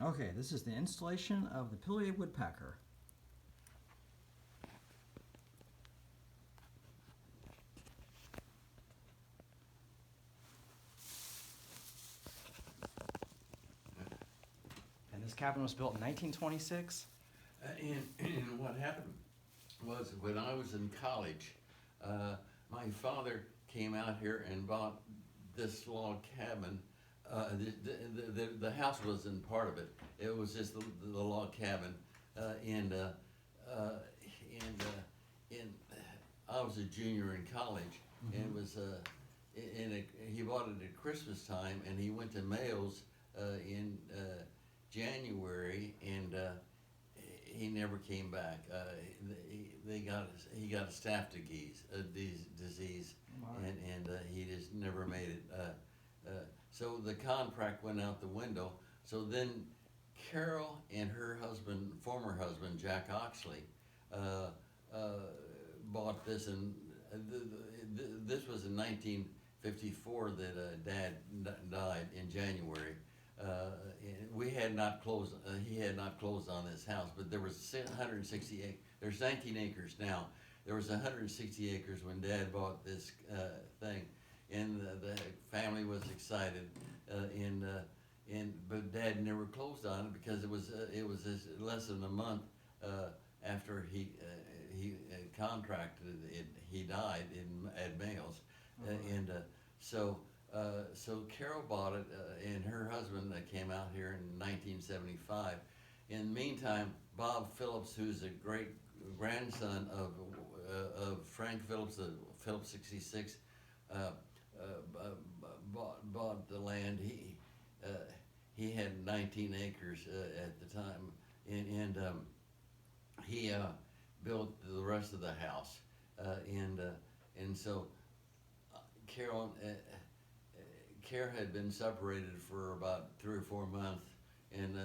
Okay, this is the installation of the Pileated Woodpecker. And this cabin was built in 1926. And what happened was when I was in college, my father came out here and bought this log cabin. The house wasn't part of it. It was just the log cabin, and I was a junior in college, and it was he bought it at Christmas time, and he went to Mails in January, and he never came back. He got a staph disease, Wow. and he just never made it. So the contract went out the window. So then Carol and her husband, former husband, Jack Oxley, bought this, and this was in 1954 that Dad died in January. We had not closed. He had not closed on this house, but there was 160 acres. There's 19 acres now. There was 160 acres when Dad bought this thing, and the family was excited. But Dad never closed on it because it was less than a month after he contracted it. He died at Mails, and so Carol bought it, and her husband came out here in 1975. In the meantime, Bob Phillips, who's a great grandson of Frank Phillips, the Phillips 66, bought the land. He had 19 acres at the time, and he built the rest of the house, and so Carol had been separated for about 3 or 4 months, and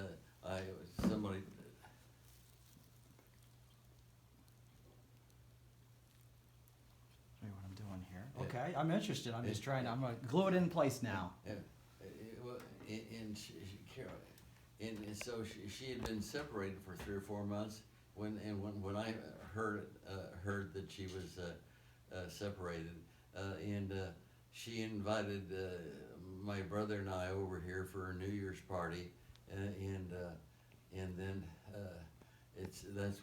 somebody. Show you what I'm doing here. Okay, I'm interested. I'm just trying. I'm gonna glue it in place now. And Carol, and so she had been separated for 3 or 4 months when I heard that she was separated, and she invited my brother and I over here for a New Year's party, and then that's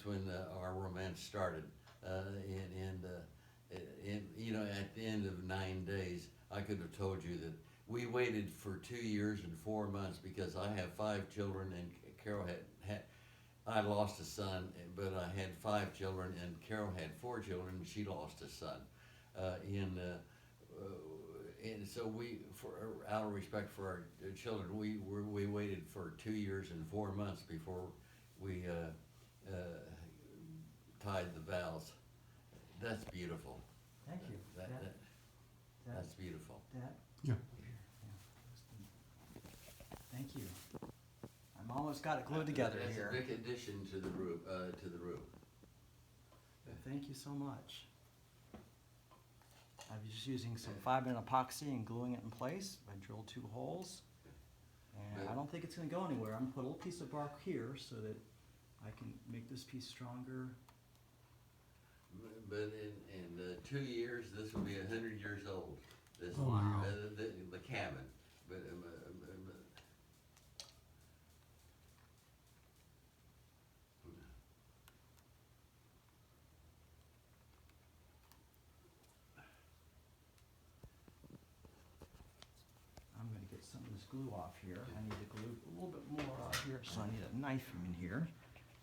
when our romance started, and you know, at the end of 9 days, I could have told you that we waited for 2 years and 4 months because I have 5 children and Carol had I lost a son, but I had 5 children, and Carol had 4 children, and she lost a son. And so out of respect for our children, we waited for 2 years and 4 months before we tied the vows. That's beautiful. Thank you. That's beautiful. Dad? Yeah. Thank you. I'm almost got it glued together That's here. a big addition to the roof. Thank you so much. I'm just using some 5-minute epoxy and gluing it in place. I drilled 2 holes, and I don't think it's going to go anywhere. I'm going to put a little piece of bark here so that I can make this piece stronger. But in 2 years, this will be 100 years old. This Oh, wow. The cabin. But I'm going to get some of this glue off here. I need to glue a little bit more out here, so I need a knife in here.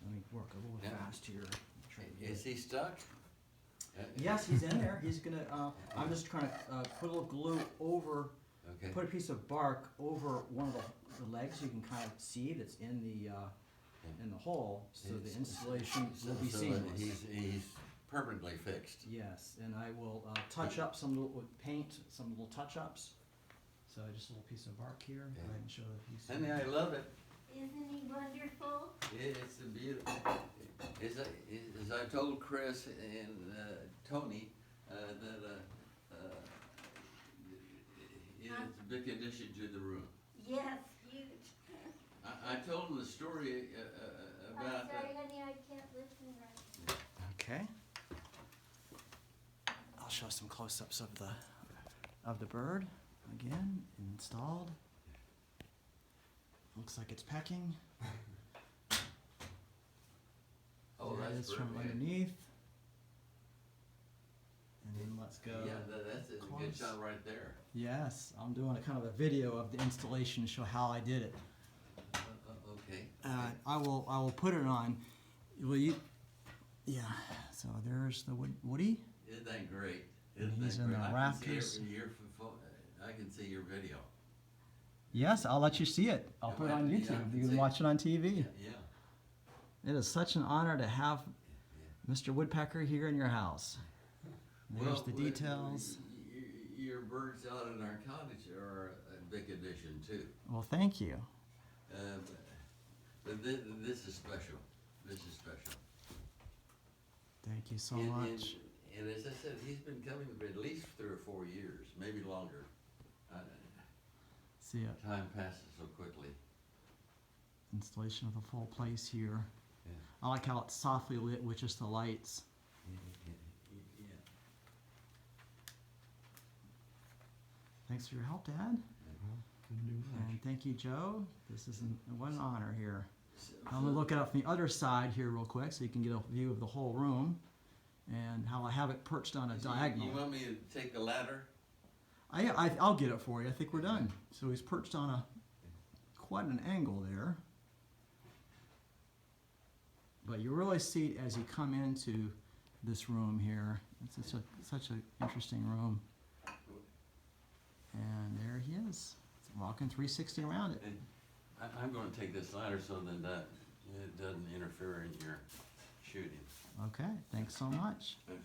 Let me work a little Yeah. fast here. Try to get is it. he stuck? Yes, he's in there. He's gonna. I'm just trying to put a little glue over. Okay. Put a piece of bark over one of the legs, so you can kind of see that's in the hole, so the installation will be So seamless. he's permanently fixed. Yes, and I will touch up some little with paint, some little touch-ups. So just a little piece of bark here. Go ahead and show that he's. Honey, I love it. Isn't he wonderful? It's a beautiful. As I told Chris and Tony that it's big addition to the room. Yes, huge. I told him the story I'm about sorry, honey, I can't listen right. Okay. I'll show some close-ups of the bird again, installed. Looks like it's pecking. Oh, There it that's is from perfect. underneath. And then let's go. Yeah, that's a good close. shot right there. Yes, I'm doing a kind of a video of the installation to show how I did it. Okay. I will put it on. Will you? Yeah. So there's the Woody. Isn't that great? And Isn't he's that in great? the I can rafters. see I can see your video. Yes, I'll let you see it. I'll put it on Yeah, I YouTube. can You can see watch it on TV. Yeah. It is such an honor to have Mr. Woodpecker here in your house. There's Well, the details. Your birds out in our cottage are a big addition too. Well, thank you. But this is special. This is special. Thank you so And- much. And as I said, he's been coming for at least 3 or 4 years, maybe longer. See it. Time passes so quickly. Installation of the full place here. Yeah. I like how it's softly lit with just the lights. Yeah. Thanks for your help, Dad. And thank you, Joe. This is what an honor here. I'm gonna look it up from the other side here real quick so you can get a view of the whole room and how I have it perched on a diagonal. You want me to take the ladder? I'll get it for you. I think we're done. So he's perched on a quite an angle there. But you really see it as you come into this room here. It's such an interesting room. And there he is, walking 360 around it. And I'm going to take this ladder so that it doesn't interfere in your shooting. Okay, thanks so much. And